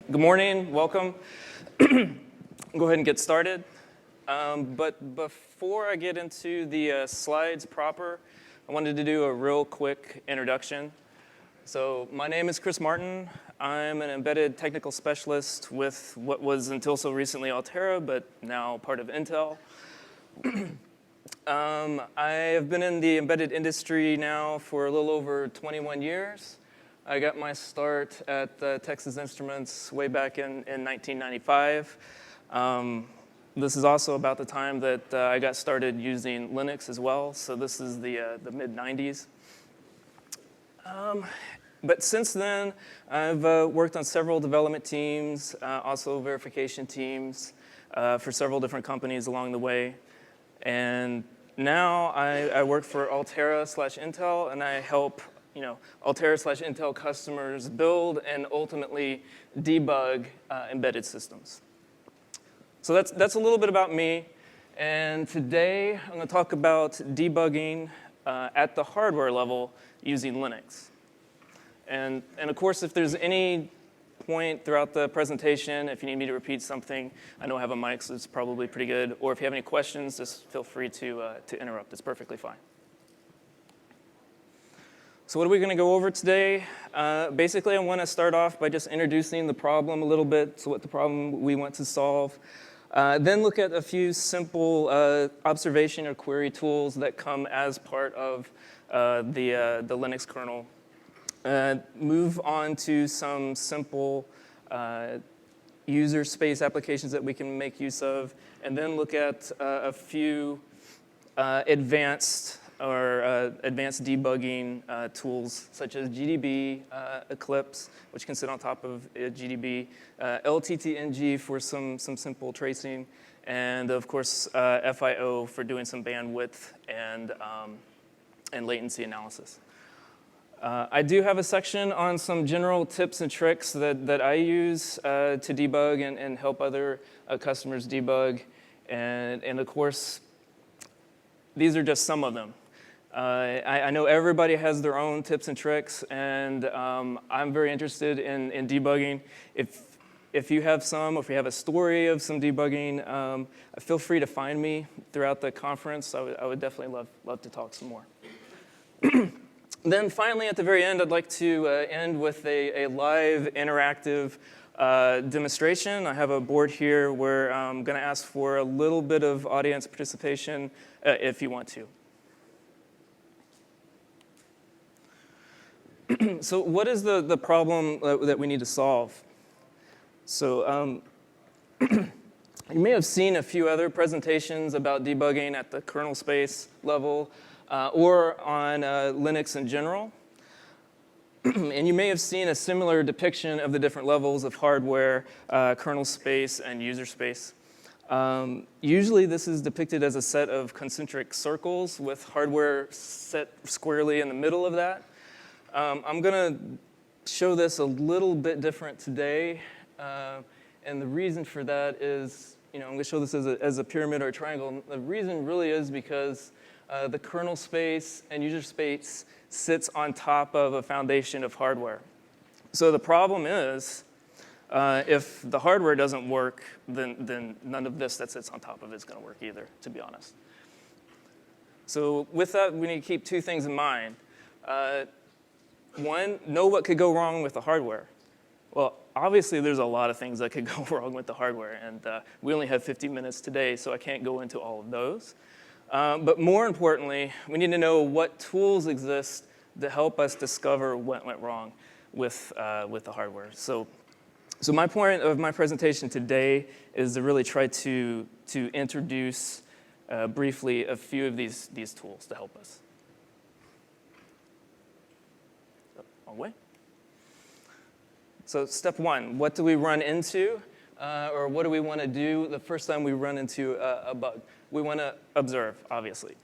Good morning, welcome. Go ahead and get started. But before I get into the slides proper, I wanted to do a real quick introduction. So my name is Chris Martin. I'm an embedded technical specialist with what was until so recently Altera, but now part of Intel. I have been in the embedded industry now for a little over 21 years. I got my start at Texas Instruments way back in 1995. This is also about the time that I got started using Linux as well, so this is the mid-90s. But since then, I've worked on several development teams, also verification teams for several different companies along the way. And now I work for Altera/Intel, and I help Altera/Intel customers build and ultimately debug embedded systems. So that's a little bit about me. And today, I'm going to talk about debugging at the hardware level using Linux. And of course, if there's any point throughout the presentation, if you need me to repeat something, I know I have a mic, so it's probably pretty good. Or if you have any questions, just feel free to interrupt. It's perfectly fine. So what are we going to go over today? Basically, I want to start off by just introducing the problem a little bit, so what the problem we want to solve. Then look at a few simple observation or query tools that come as part of the Linux kernel. Move on to some simple user space applications that we can make use of, and then look at a few advanced debugging tools such as GDB, Eclipse, which can sit on top of GDB, LTTng for some simple tracing, and of course FIO for doing some bandwidth and latency analysis. I do have a section on some general tips and tricks that I use to debug and help other customers debug, and of course these are just some of them. I know everybody has their own tips and tricks, and I'm very interested in debugging. If you have some, or if you have a story of some debugging, feel free to find me throughout the conference. I would definitely love to talk some more. Then finally, at the very end, I'd like to end with a live interactive demonstration. I have a board here where I'm going to ask for a little bit of audience participation if you want to. So what is the problem that we need to solve? So you may have seen a few other presentations about debugging at the kernel space level or on Linux in general. And you may have seen a similar depiction of the different levels of hardware, kernel space, and user space. Usually this is depicted as a set of concentric circles with hardware set squarely in the middle of that. I'm going to show this a little bit different today, and the reason for that is, I'm going to show this as a pyramid or a triangle. And the reason really is because the kernel space and user space sits on top of a foundation of hardware. So the problem is, if the hardware doesn't work, then none of this that sits on top of it is going to work either, to be honest. So with that, we need to keep two things in mind. One, know what could go wrong with the hardware. Well, obviously, there's a lot of things that could go wrong with the hardware, and we only have 50 minutes today, so I can't go into all of those. But more importantly, we need to know what tools exist to help us discover what went wrong with the hardware. So my point of my presentation today is to really try to introduce briefly a few of these tools to help us. Wrong way. So step one, what do we run into? Or what do we want to do the first time we run into a bug? We want to observe, obviously.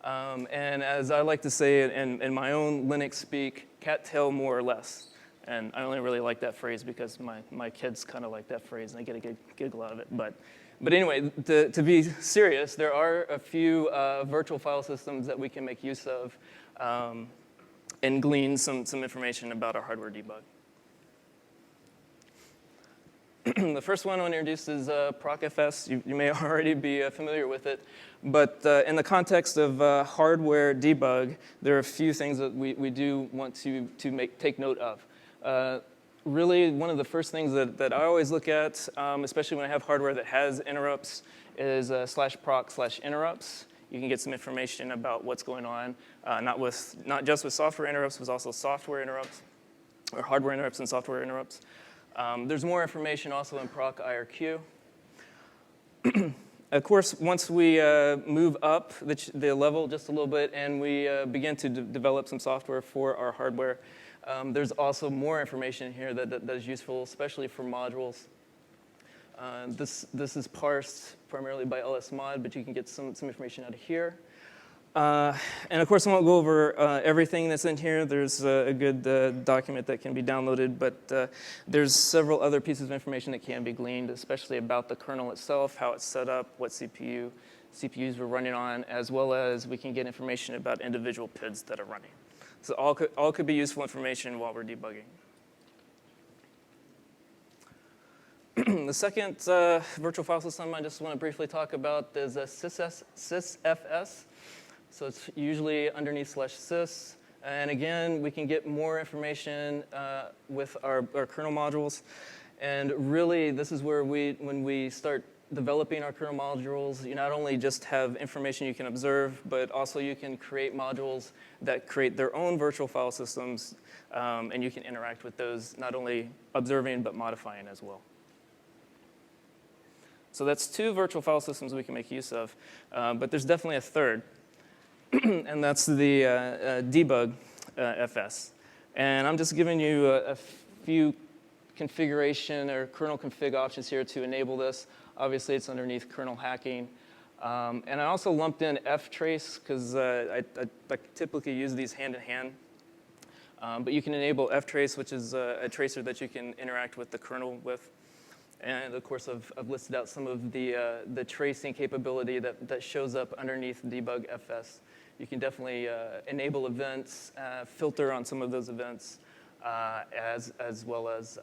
And as I like to say in my own Linux speak, cattail more or less. And I only really like that phrase because my kids kind of like that phrase, and I get a good giggle out of it. But anyway, to be serious, there are a few virtual file systems that we can make use of and glean some information about our hardware debug. The first one I want to introduce is procfs. You may already be familiar with it. But in the context of hardware debug, there are a few things that we do want to take note of. Really, one of the first things that I always look at, especially when I have hardware that has interrupts, is /proc/interrupts. You can get some information about what's going on, not just with software interrupts, but also software interrupts, or hardware interrupts and software interrupts. There's more information also in proc I&rsquo. Of course, once we move up the level just a little bit and we begin to develop some software for our hardware, there's also more information here that is useful, especially for modules. This is parsed primarily by lsmod, but you can get some information out of here. And of course, I won't go over everything that's in here. There's a good document that can be downloaded, but there's several other pieces of information that can be gleaned, especially about the kernel itself, how it's set up, what CPUs we're running on, as well as we can get information about individual PIDs that are running. So all could be useful information while we're debugging. The second virtual file system I just want to briefly talk about is sysfs. So it's usually underneath /sys. And again, we can get more information with our kernel modules. And really, this is where when we start developing our kernel modules, you not only just have information you can observe, but also you can create modules that create their own virtual file systems. And you can interact with those, not only observing, but modifying as well. So that's two virtual file systems we can make use of. But there's definitely a third. And that's the debug fs. And I'm just giving you a few configuration or kernel config options here to enable this. Obviously, it's underneath kernel hacking. And I also lumped in ftrace because I typically use these hand in hand. But you can enable ftrace, which is a tracer that you can interact with the kernel with. And of course, I've listed out some of the tracing capability that shows up underneath debug fs. You can definitely enable events, filter on some of those events, as well as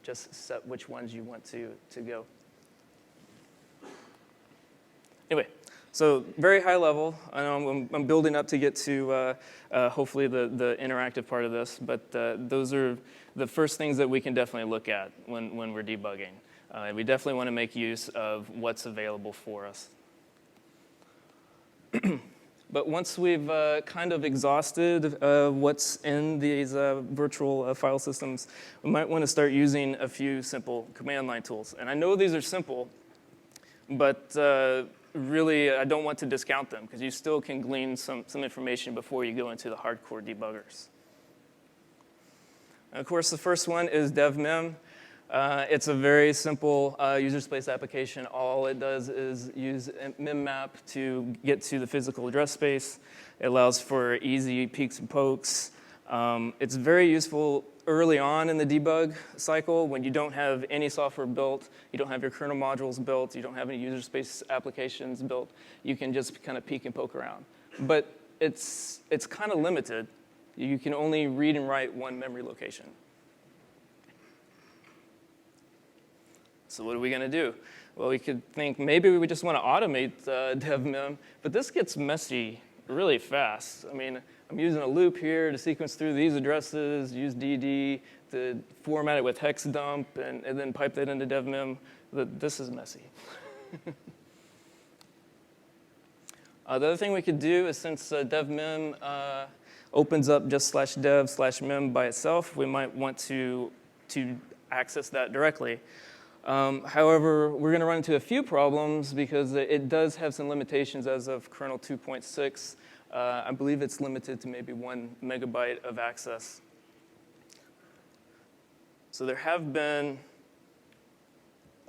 just set which ones you want to go. Anyway, so very high level. I know I'm building up to get to hopefully the interactive part of this, but those are the first things that we can definitely look at when we're debugging. We definitely want to make use of what's available for us. But once we've kind of exhausted what's in these virtual file systems, we might want to start using a few simple command line tools. And I know these are simple, but really I don't want to discount them because you still can glean some information before you go into the hardcore debuggers. And of course, the first one is devmem. It's a very simple user space application. All it does is use memmap to get to the physical address space. It allows for easy peeks and pokes. It's very useful early on in the debug cycle when you don't have any software built, you don't have your kernel modules built, you don't have any user space applications built. You can just kind of peek and poke around. But it's kind of limited. You can only read and write one memory location. So what are we going to do? Well, we could think maybe we just want to automate devmem, but this gets messy really fast. I mean, I'm using a loop here to sequence through these addresses, use DD to format it with hex dump, and then pipe that into devmem. This is messy. The other thing we could do is since devmem opens up just /dev/mem by itself, we might want to access that directly. However, we're going to run into a few problems because it does have some limitations as of kernel 2.6. I believe it's limited to maybe 1 megabyte of access. So there have been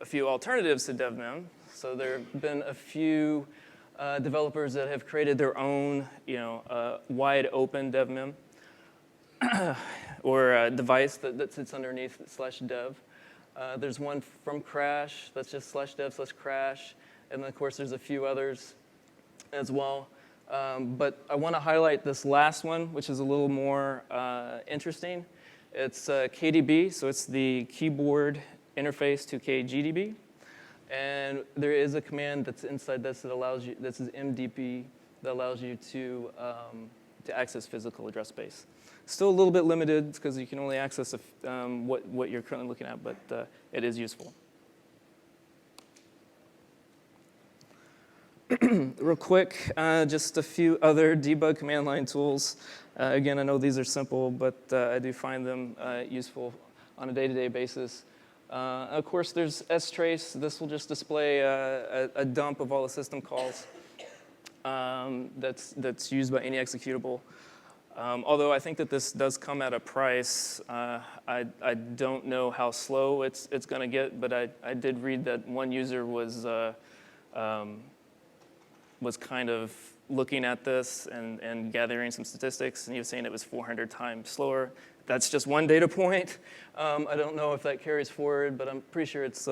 a few alternatives to devmem. So there have been a few developers that have created their own, wide open devmem or a device that sits underneath /dev. There's one from Crash that's just /dev/crash. And then, of course, there's a few others as well. But I want to highlight this last one, which is a little more interesting. It's KDB, so it's the keyboard interface 2kgdb. And there is a command that's inside this that allows you, this is mdp, that allows you to access physical address space. Still a little bit limited because you can only access what you're currently looking at, but it is useful. Real quick, just a few other debug command line tools. Again, I know these are simple, but I do find them useful on a day-to-day basis. Of course, there's strace. This will just display a dump of all the system calls that's used by any executable. Although I think that this does come at a price. I don't know how slow it's going to get, but I did read that one user was kind of looking at this and gathering some statistics, and he was saying it was 400 times slower. That's just one data point. I don't know if that carries forward, but I'm pretty sure it's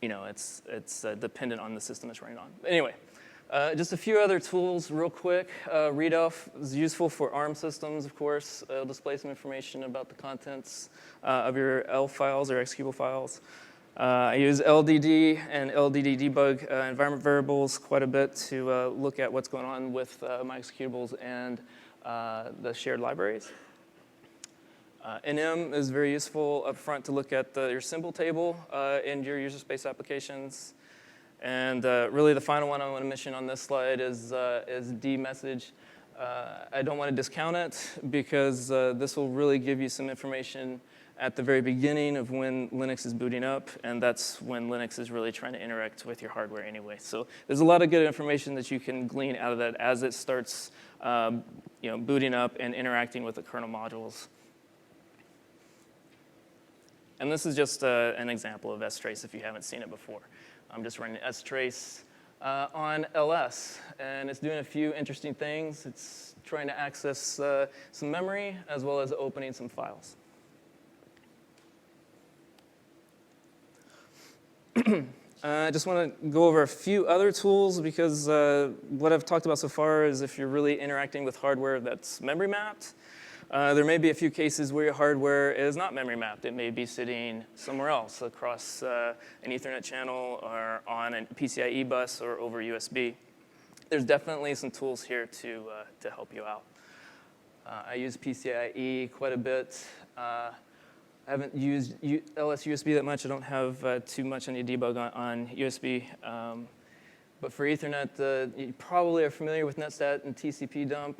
it's dependent on the system it's running on. Anyway, just a few other tools real quick. Readoff is useful for ARM systems, of course. It'll display some information about the contents of your L files or executable files. I use LDD and LDD debug environment variables quite a bit to look at what's going on with my executables and the shared libraries. NM is very useful up front to look at your symbol table in your user space applications. And really the final one I want to mention on this slide is dmessage. I don't want to discount it because this will really give you some information at the very beginning of when Linux is booting up, and that's when Linux is really trying to interact with your hardware anyway. So there's a lot of good information that you can glean out of that as it starts booting up and interacting with the kernel modules. And this is just an example of strace if you haven't seen it before. I'm just running strace on LS, and it's doing a few interesting things. It's trying to access some memory as well as opening some files. I just want to go over a few other tools because what I've talked about so far is if you're really interacting with hardware that's memory mapped. There may be a few cases where your hardware is not memory mapped. It may be sitting somewhere else across an Ethernet channel or on a PCIe bus or over USB. There's definitely some tools here to help you out. I use PCIe quite a bit. I haven't used LS USB that much. I don't have too much on your debug on USB. But for Ethernet, you probably are familiar with netstat and tcpdump.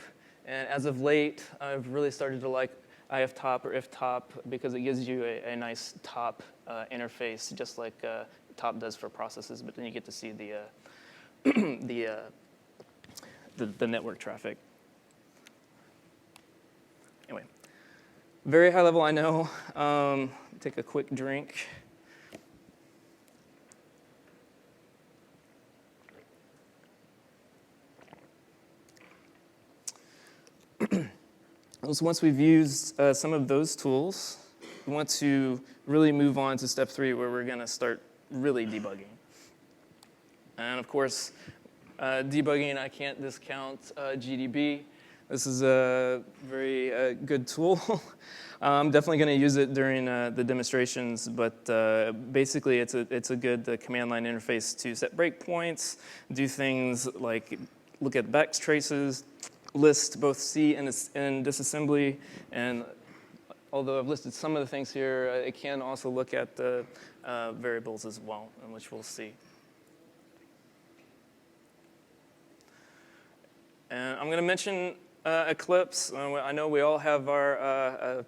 And as of late, I've really started to like iftop or iftop because it gives you a nice top interface, just like top does for processes. But then you get to see the network traffic. Anyway. Very high level, I know. Take a quick drink. So once we've used some of those tools, we want to really move on to step 3, where we're going to start really debugging. And of course, debugging, I can't discount GDB. This is a very good tool. I'm definitely going to use it during the demonstrations, but basically it's a good command line interface to set breakpoints, do things like look at backtraces, list both C and disassembly, and although I've listed some of the things here, it can also look at the variables as well, in which we'll see. And I'm going to mention Eclipse. I know we all have our,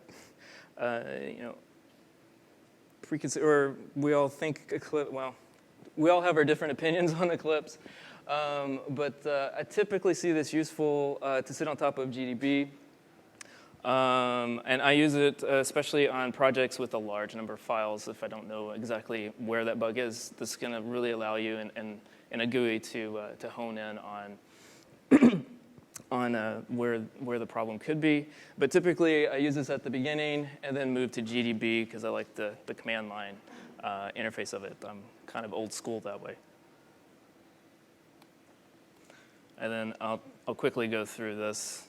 or we all think Eclipse. Well, we all have our different opinions on Eclipse, but I typically see this useful to sit on top of GDB, and I use it especially on projects with a large number of files. If I don't know exactly where that bug is, this is going to really allow you in a GUI to hone in on where the problem could be. But typically, I use this at the beginning and then move to GDB because I like the command line interface of it. I'm kind of old school that way. And then I'll quickly go through this.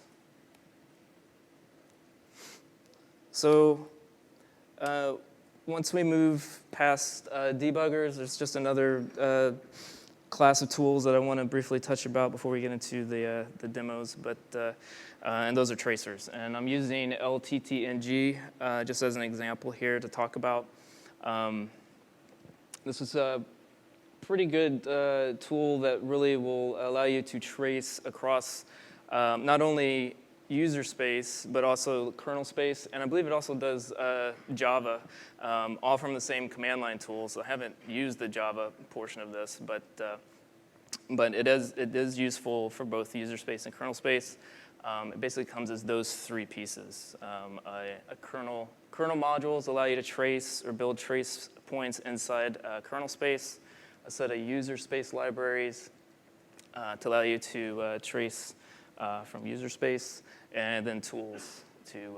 once we move past debuggers, there's just another class of tools that I want to briefly touch about before we get into the demos, and those are tracers. And I'm using LTTng just as an example here to talk about. This is a pretty good tool that really will allow you to trace across not only user space, but also kernel space, and I believe it also does Java, all from the same command line tools. I haven't used the Java portion of this, but it is useful for both user space and kernel space. It basically comes as those three pieces. A kernel modules allow you to trace or build trace points inside kernel space, a set of user space libraries to allow you to trace from user space, and then tools to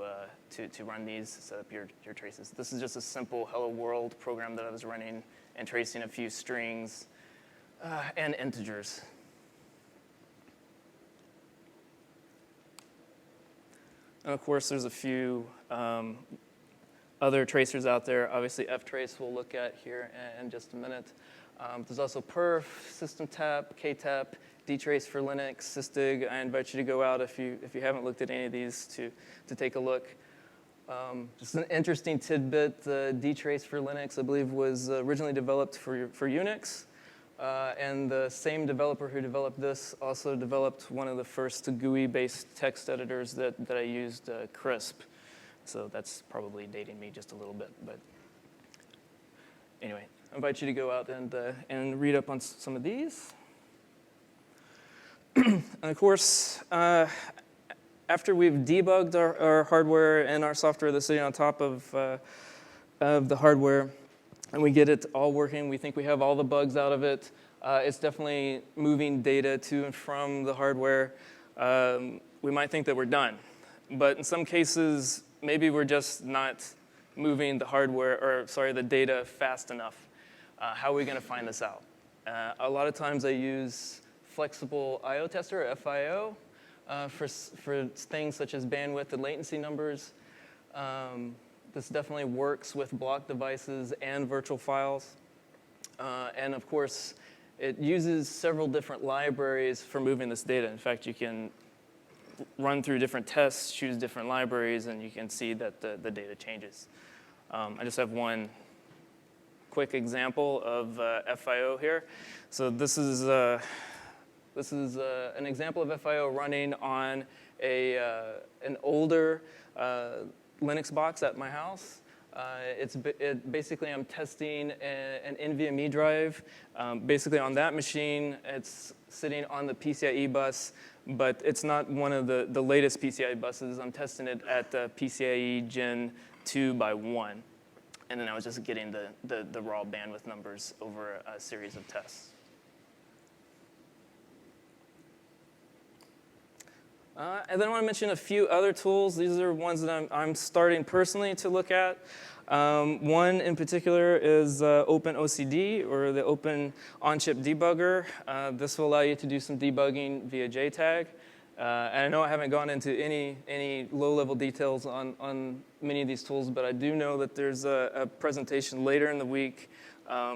run these, set up your traces. This is just a simple hello world program that I was running and tracing a few strings and integers. And of course, there's a few other tracers out there. Obviously, ftrace we'll look at here in just a minute. There's also perf, systemtap, ktap, dtrace for Linux, sysdig. I invite you to go out if you haven't looked at any of these to take a look. Just an interesting tidbit, the dtrace for Linux, I believe, was originally developed for Unix. And the same developer who developed this also developed one of the first GUI-based text editors that I used, Crisp. So that's probably dating me just a little bit. But anyway, I invite you to go out and read up on some of these. And of course, after we've debugged our hardware and our software that's sitting on top of the hardware, and we get it all working, we think we have all the bugs out of it, it's definitely moving data to and from the hardware. We might think that we're done. But in some cases, maybe we're just not moving the data fast enough. How are we going to find this out? A lot of times I use flexible IO tester, or FIO, for things such as bandwidth and latency numbers. This definitely works with block devices and virtual files. And of course, it uses several different libraries for moving this data. In fact, you can run through different tests, choose different libraries, and you can see that the data changes. I just have one quick example of FIO here. So this is an example of FIO running on an older Linux box at my house. Basically, I'm testing an NVMe drive. Basically, on that machine, it's sitting on the PCIe bus, but it's not one of the latest PCIe buses. I'm testing it at the PCIe Gen 2x1. And then I was just getting the raw bandwidth numbers over a series of tests. And then I want to mention a few other tools. These are ones that I'm starting personally to look at. One in particular is OpenOCD, or the Open On-Chip Debugger. This will allow you to do some debugging via JTAG. And I know I haven't gone into any low-level details on many of these tools, but I do know that there's a presentation later in the week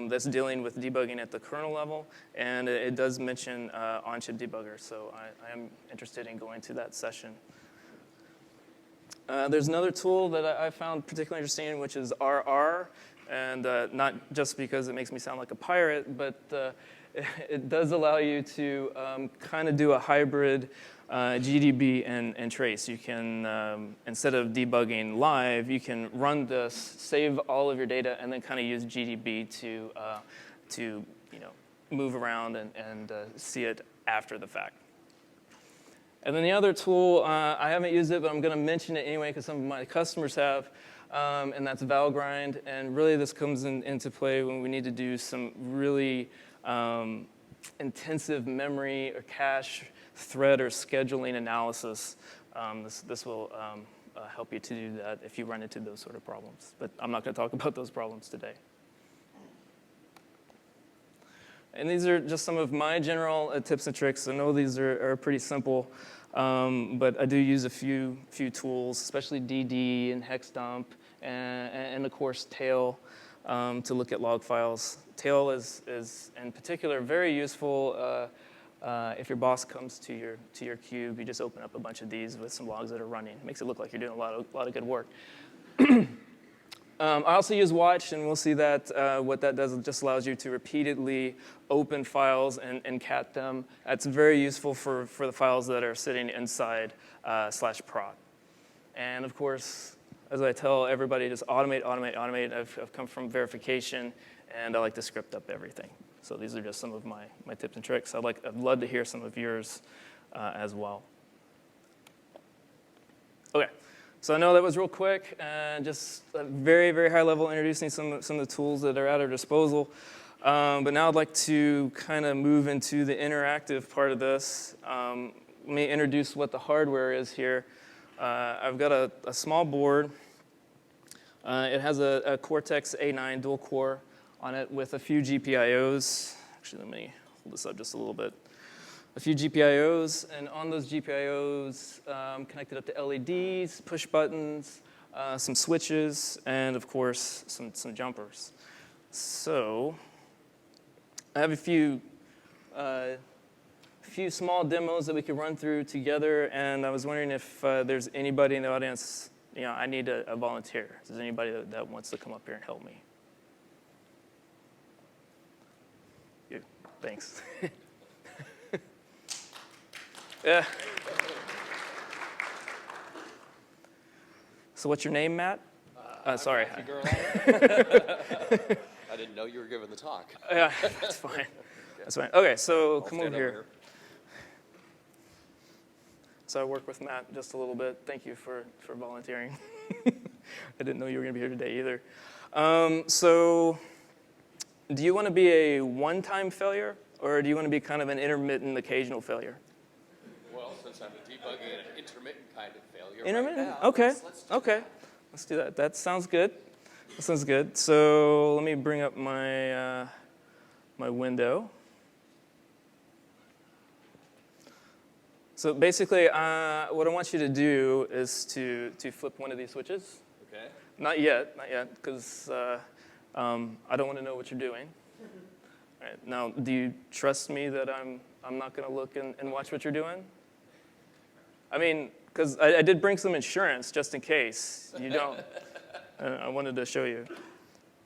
that's dealing with debugging at the kernel level, and it does mention on-chip debugger, so I am interested in going to that session. There's another tool that I found particularly interesting, which is RR, and not just because it makes me sound like a pirate, but it does allow you to kind of do a hybrid GDB and trace. You can, instead of debugging live, you can run this, save all of your data, and then kind of use GDB to move around and see it after the fact. And then the other tool, I haven't used it, but I'm going to mention it anyway because some of my customers have, and that's Valgrind. And really, this comes into play when we need to do some really intensive memory or cache thread or scheduling analysis. This will help you to do that if you run into those sort of problems. But I'm not going to talk about those problems today. And these are just some of my general tips and tricks. I know these are pretty simple, but I do use a few tools, especially DD and hex dump and of course, tail to look at log files. Tail is in particular very useful if your boss comes to your cube. You just open up a bunch of these with some logs that are running. It makes it look like you're doing a lot of good work. I also use watch, and we'll see that what that does, it just allows you to repeatedly open files and cat them. That's very useful for the files that are sitting inside /proc. And of course, as I tell everybody, just automate, automate, automate. I've come from verification, and I like to script up everything. So these are just some of my tips and tricks. I'd love to hear some of yours as well. Okay. So I know that was real quick, and just a very, very high level introducing some of the tools that are at our disposal. But now I'd like to kind of move into the interactive part of this. Let me introduce what the hardware is here. I've got a small board. It has a Cortex A9 dual core on it with a few GPIOs. Actually, let me hold this up just a little bit. A few GPIOs, and on those GPIOs, connected up to LEDs, push buttons, some switches, and of course, some jumpers. So I have a few small demos that we could run through together, and I was wondering if there's anybody in the audience, I need a volunteer. Is there anybody that wants to come up here and help me? You, thanks. Yeah. So what's your name, Matt? Sorry. I didn't know you were giving the talk. Yeah, that's fine. Okay. That's fine. Okay, so I'll come over here. So I work with Matt just a little bit. Thank you for volunteering. I didn't know you were going to be here today either. So do you want to be a one-time failure, or do you want to be kind of an intermittent, occasional failure? Well, since I'm a debugging and an intermittent kind of failure intermittent? right now, okay. Okay. Let's do that. That sounds good. That sounds good. So let me bring up my my window. So basically, what I want you to do is to flip one of these switches. Okay. Not yet, because I don't want to know what you're doing. All right. Now, do you trust me that I'm not going to look and watch what you're doing? I mean, because I did bring some insurance just in case you don't. I wanted to show you.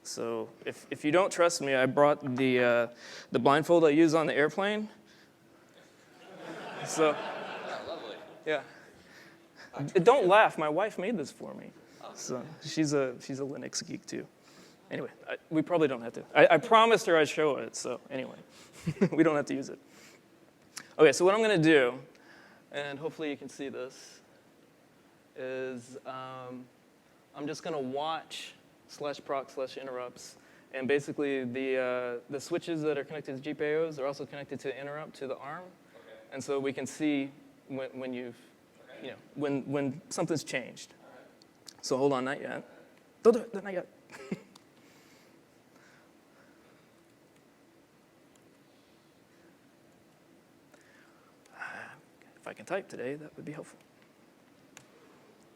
So if you don't trust me, I brought the blindfold I use on the airplane. So, lovely. Yeah. Don't laugh. My wife made this for me. So she's a Linux geek too. Anyway, we probably don't have to. I promised her I'd show it. So anyway, we don't have to use it. Okay. So what I'm going to do, and hopefully you can see this, is I'm just going to watch /proc/interrupts, and basically the switches that are connected to GPIOs are also connected to interrupt to the ARM, Okay. and so we can see when you've, Okay. When something's changed. All right. So hold on, not yet. Don't do it, not yet. If I can type today, that would be helpful.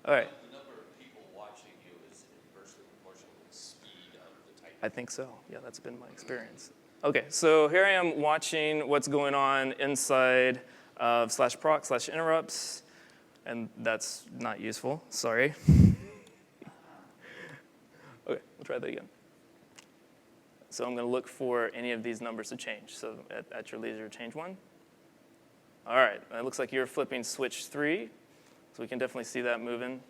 All right. The number of people watching you is inversely proportional to the speed of the typing. I think so. Yeah, that's been my experience. Okay, so here I am watching what's going on inside of /proc/interrupts, and that's not useful. Sorry. Okay, we'll try that again. So I'm going to look for any of these numbers to change. So at your leisure, change one. All right, it looks like you're flipping switch 3, so we can definitely see that moving,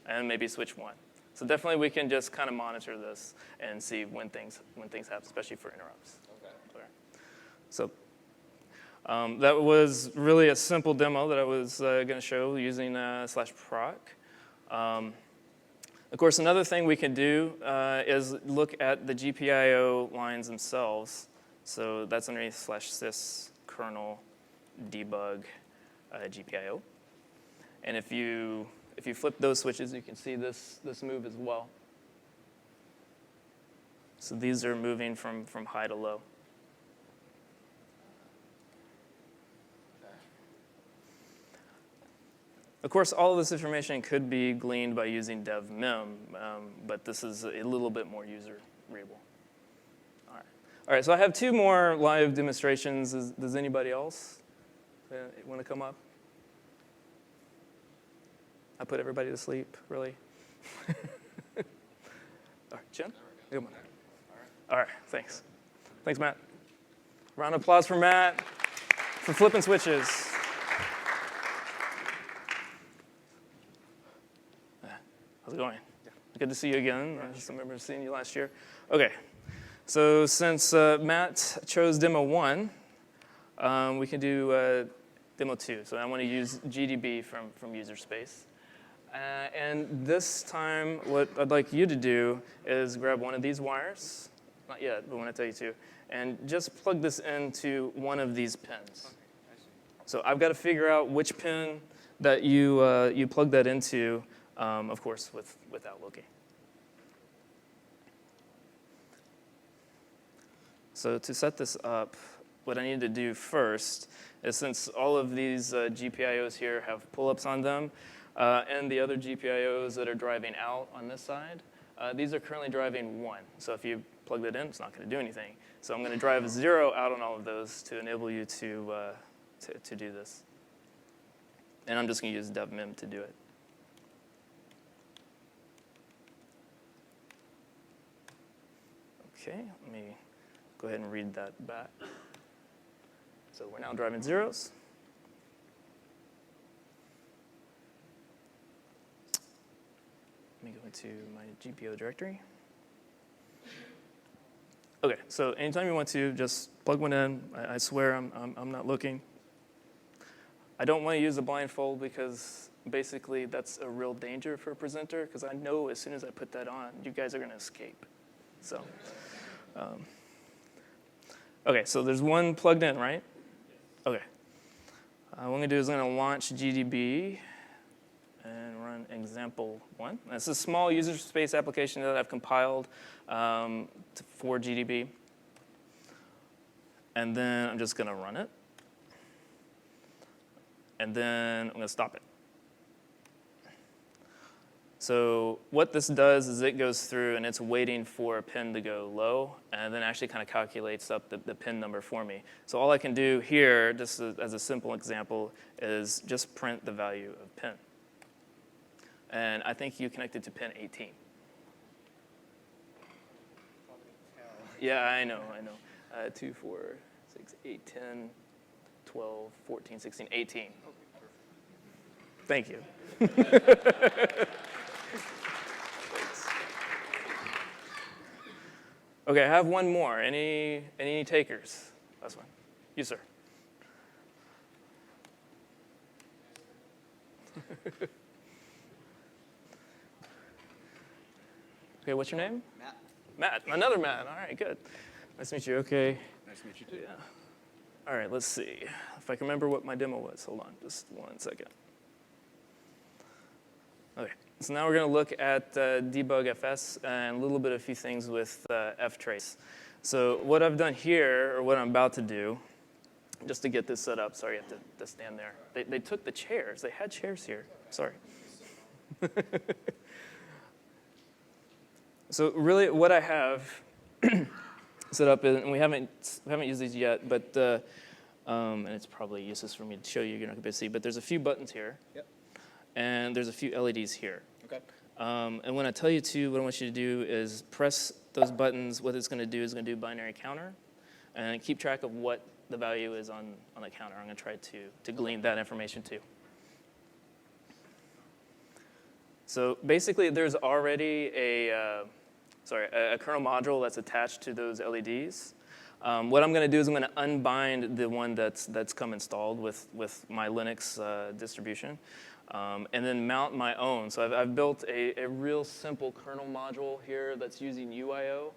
and maybe switch 1. So definitely we can just kind of monitor this and see when things happen, especially for interrupts. Okay. So that was really a simple demo that I was going to show using /proc. Of course, another thing we can do is look at the GPIO lines themselves. So that's underneath /sys kernel debug GPIO. And if you flip those switches, you can see this move as well. So these are moving from high to low. Of course, all of this information could be gleaned by using devmem, but this is a little bit more user-readable. All right, so I have 2 more live demonstrations. Does anybody else want to come up? I put everybody to sleep, really? All right, Jen? Come on. All right, thanks. Thanks, Matt. Round of applause for Matt for flipping switches. How's it going? Good to see you again. I just remember seeing you last year. Okay, so since Matt chose demo 1, we can do demo 2. So I want to use GDB from user space. And this time, what I'd like you to do is grab one of these wires, not yet, but when I tell you to, and just plug this into one of these pins. So I've got to figure out which pin that you plug that into, of course, without looking. So to set this up, what I need to do first is, since all of these GPIOs here have pull-ups on them, and the other GPIOs that are driving out on this side, these are currently driving 1. So if you plug that in, it's not going to do anything. So I'm going to drive 0 out on all of those to enable you to do this. And I'm just going to use devmem to do it. Okay, let me go ahead and read that back. So we're now driving 0s. Let me go into my GPO directory. Okay, so anytime you want to, just plug one in. I swear I'm not looking. I don't want to use a blindfold because basically that's a real danger for a presenter, because I know as soon as I put that on, you guys are going to escape. So, okay, so there's one plugged in, right? Okay. What I'm going to do is I'm going to launch GDB and run example 1. This is a small user space application that I've compiled for GDB. And then I'm just going to run it. And then I'm going to stop it. So what this does is it goes through and it's waiting for a pin to go low, and then actually kind of calculates up the pin number for me. So all I can do here, just as a simple example, is just print the value of pin. And I think you connected to pin 18. Yeah, I know. 2, 4, 6, 8, 10, 12, 14, 16, 18. Thank you. Okay, I have one more. Any takers? Last one. You, sir. Okay, what's your name? Matt. Matt, another Matt. All right, good. Nice to meet you. Okay. Nice to meet you too. Yeah. All right, let's see if I can remember what my demo was. Hold on, just 1 second. Okay, so now we're going to look at debug FS and a little bit of a few things with ftrace. So what I've done here, or what I'm about to do, just to get this set up, sorry, you have to stand there. They took the chairs. They had chairs here. Sorry. So really what I have set up, and we haven't used these yet, but and it's probably useless for me to show you. You're not going to be able to see, but there's a few buttons here. Yep. And there's a few LEDs here. Okay. And when I tell you to, what I want you to do is press those buttons. What it's going to do is going to do binary counter, and keep track of what the value is on the counter. I'm going to try to glean that information too. So basically, there's already a kernel module that's attached to those LEDs. What I'm going to do is I'm going to unbind the one that's come installed with my Linux distribution, and then mount my own. So I've built a real simple kernel module here that's using UIO.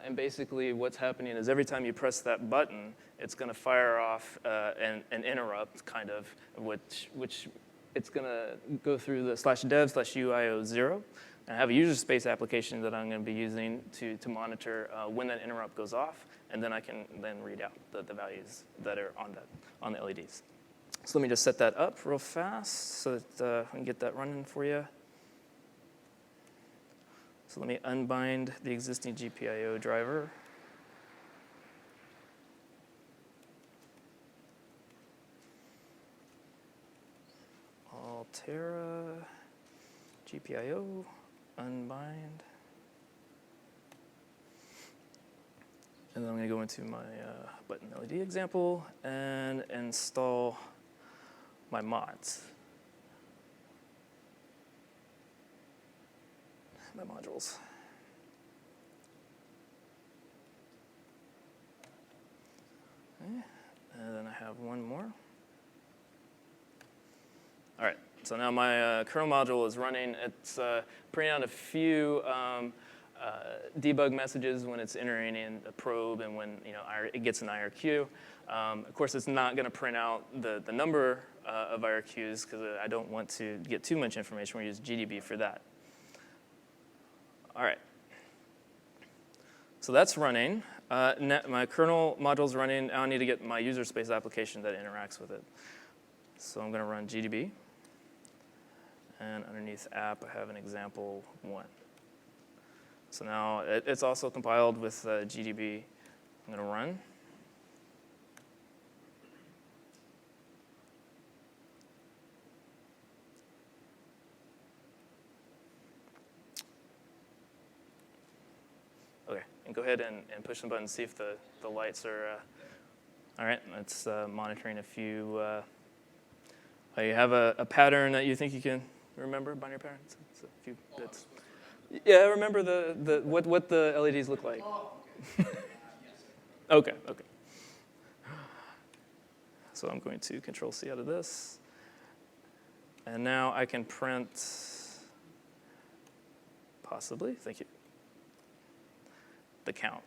And basically what's happening is every time you press that button, it's going to fire off an interrupt, kind of, which it's going to go through the /dev/UIO0. And I have a user space application that I'm going to be using to monitor when that interrupt goes off, and then I can then read out the values that are on the LEDs. So let me just set that up real fast so that we can get that running for you. So let me unbind the existing GPIO driver. Altera, GPIO, unbind. And then I'm going to go into my button LED example and install my mods, my modules. Okay. And then I have one more. All right, so now my kernel module is running. It's printing out a few debug messages when it's entering in a probe and when it gets an IRQ. Of course, it's not going to print out the number of IRQs because I don't want to get too much information. We use GDB for that. All right. So that's running. My kernel module is running. Now I need to get my user space application that interacts with it. So I'm going to run GDB. And underneath app, I have an example 1. So now it's also compiled with GDB. I'm going to run. OK, and go ahead and push the button, see if the lights are. All right, it's monitoring a few. You have a pattern that you think you can remember, binary pattern? It's a few bits. Yeah, remember what the LEDs look like. Okay. So I'm going to Control-C out of this. And now I can print, possibly, thank you, the count.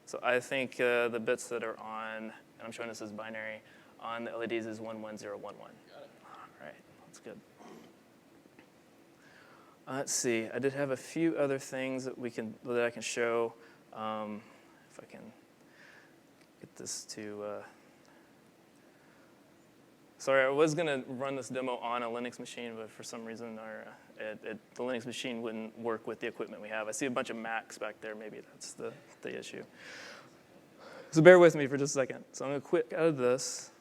So I think the bits that are on, and I'm showing this as binary, on the LEDs is 11011. Got it. All right, that's good. Let's see. I did have a few other things that I can show. If I can get this to. Sorry, I was going to run this demo on a Linux machine, but for some reason the Linux machine wouldn't work with the equipment we have. I see a bunch of Macs back there. Maybe that's the issue. So bear with me for just a second. So I'm going to quit out of this.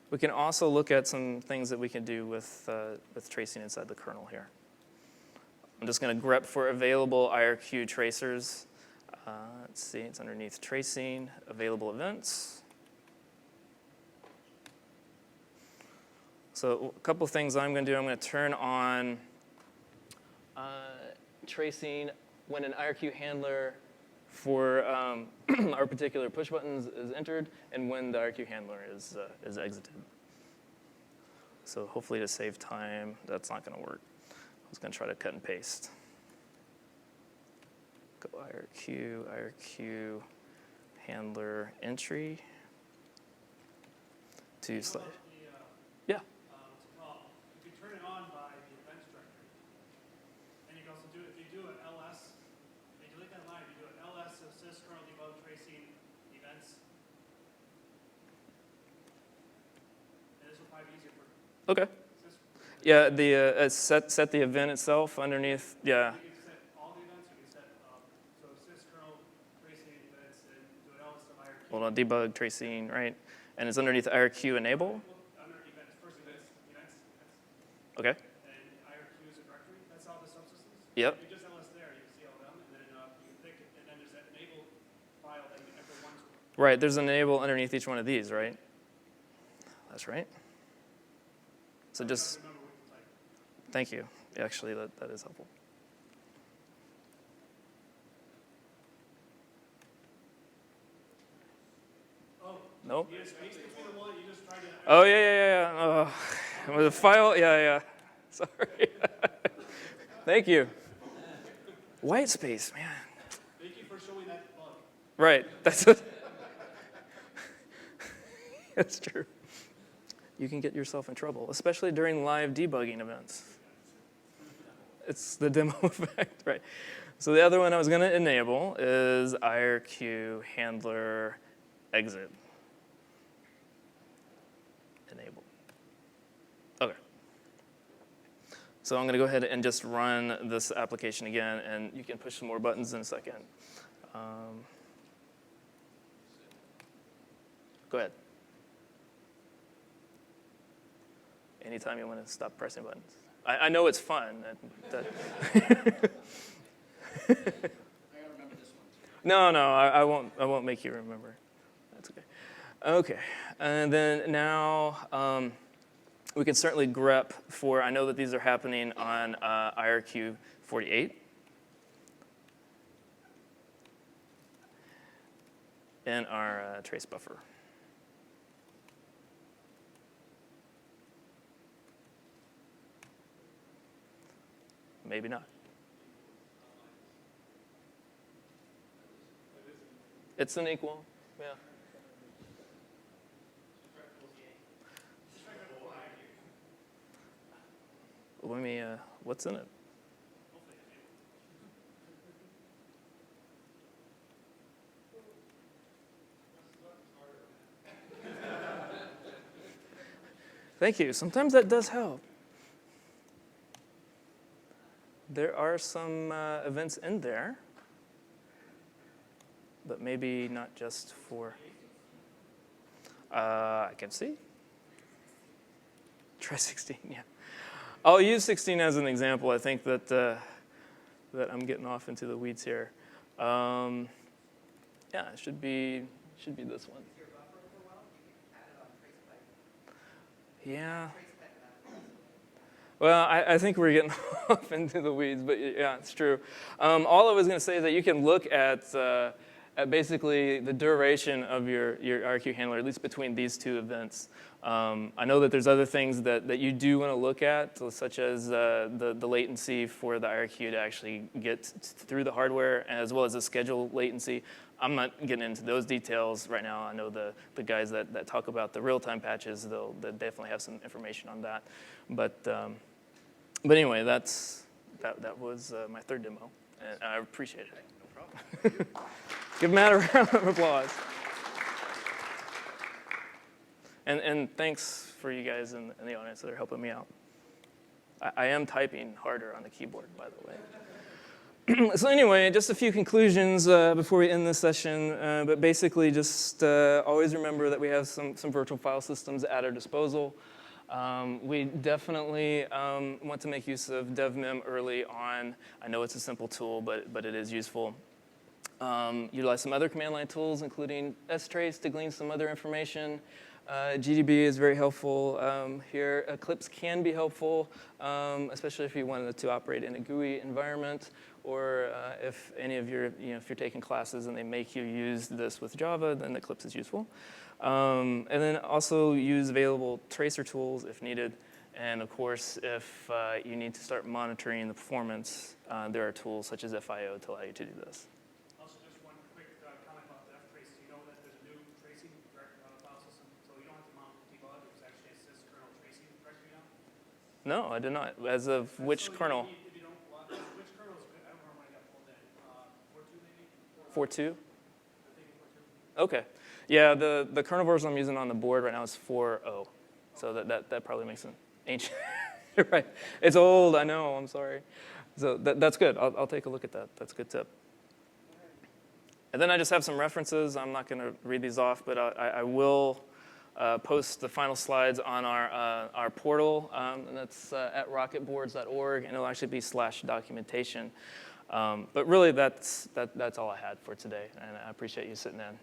We can also look at some things that we can do with tracing inside the kernel here. I'm just going to grep for available IRQ tracers. Let's see, it's underneath tracing, available events. So a couple things I'm going to do. I'm going to turn on tracing when an IRQ handler for our particular push buttons is entered and when the IRQ handler is exited. So hopefully to save time, that's not going to work. I was going to try to cut and paste. Go IRQ, handler entry to slide. Yeah. You can turn it on by the events directory. And you can also do, if you do an ls, if you look at line, you do an ls assist kernel debug tracing events. And this will probably be easier for. Okay. Yeah, the set the event itself underneath. Yeah. You can set all the events. You can set so assist kernel tracing events and do an ls of IRQ. Hold on, debug tracing, right? And it's underneath IRQ enable. Under events, first events. Okay. And IRQ is a directory. That's all the subsystems. Yep. If you just ls there, you can see all them, and then you can pick it, and then there's that enable file that you enter one to. Right, there's an enable underneath each one of these, right? That's right. So just, thank you. Actually, that is helpful. Oh. Nope. You just space between the one, you just try to. Oh, yeah. With the file, yeah. Sorry. Thank you. White space, man. Thank you for showing that bug. Right, that's true. You can get yourself in trouble, especially during live debugging events. It's the demo effect, right? So the other one I was going to enable is IRQ handler exit. Enable. Okay. So I'm going to go ahead and just run this application again, and you can push some more buttons in a second. Go ahead. Anytime you want to stop pressing buttons. I know it's fun. I gotta remember this one too. No, I won't make you remember. That's okay. Okay, and then now we can certainly grep for, I know that these are happening on IRQ 48. In our trace buffer. Maybe not. It's an equal, yeah. Let me, what's in it? Thank you. Sometimes that does help. There are some events in there, but maybe not just for, I can see. Try 16, yeah. I'll use 16 as an example. I think that, that I'm getting off into the weeds here. Yeah, it should be this one. Yeah. Well, I think we're getting off into the weeds, but yeah, it's true. All I was going to say is that you can look at basically the duration of your IRQ handler, at least between these two events. I know that there's other things that you do want to look at, such as the latency for the IRQ to actually get through the hardware, as well as the schedule latency. I'm not getting into those details right now. I know the guys that talk about the real-time patches, they'll definitely have some information on that. But anyway, that was my third demo, and I appreciate it. No problem. Give Matt a round of applause. And thanks for you guys in the audience that are helping me out. I am typing harder on the keyboard, by the way. So anyway, just a few conclusions before we end this session. But basically, just always remember that we have some virtual file systems at our disposal. We definitely want to make use of devmem early on. I know it's a simple tool, but it is useful. Utilize some other command line tools, including strace to glean some other information. GDB is very helpful here. Eclipse can be helpful, especially if you wanted to operate in a GUI environment, or if any of your, if you're taking classes and they make you use this with Java, then Eclipse is useful. And then also use available tracer tools if needed. And of course, if you need to start monitoring the performance, there are tools such as FIO to allow you to do this. Also, just one quick comment about the ftrace. You know that there's a new tracing file system, so you don't have to mount debug. There's actually a sys kernel tracing directory now. No, I did not. As of which kernel? If you don't, which kernel is good? I don't remember when I got pulled in. 4.2 maybe? 4.2? I think 4.2. Okay. Yeah, the kernel version I'm using on the board right now is 4.0. So that probably makes sense. Ancient. Right. It's old, I know, I'm sorry. So that's good. I'll take a look at that. That's a good tip. And then I just have some references. I'm not going to read these off, but I will post the final slides on our portal, and that's at rocketboards.org, and it'll actually be /documentation. But really, that's all I had for today, and I appreciate you sitting in.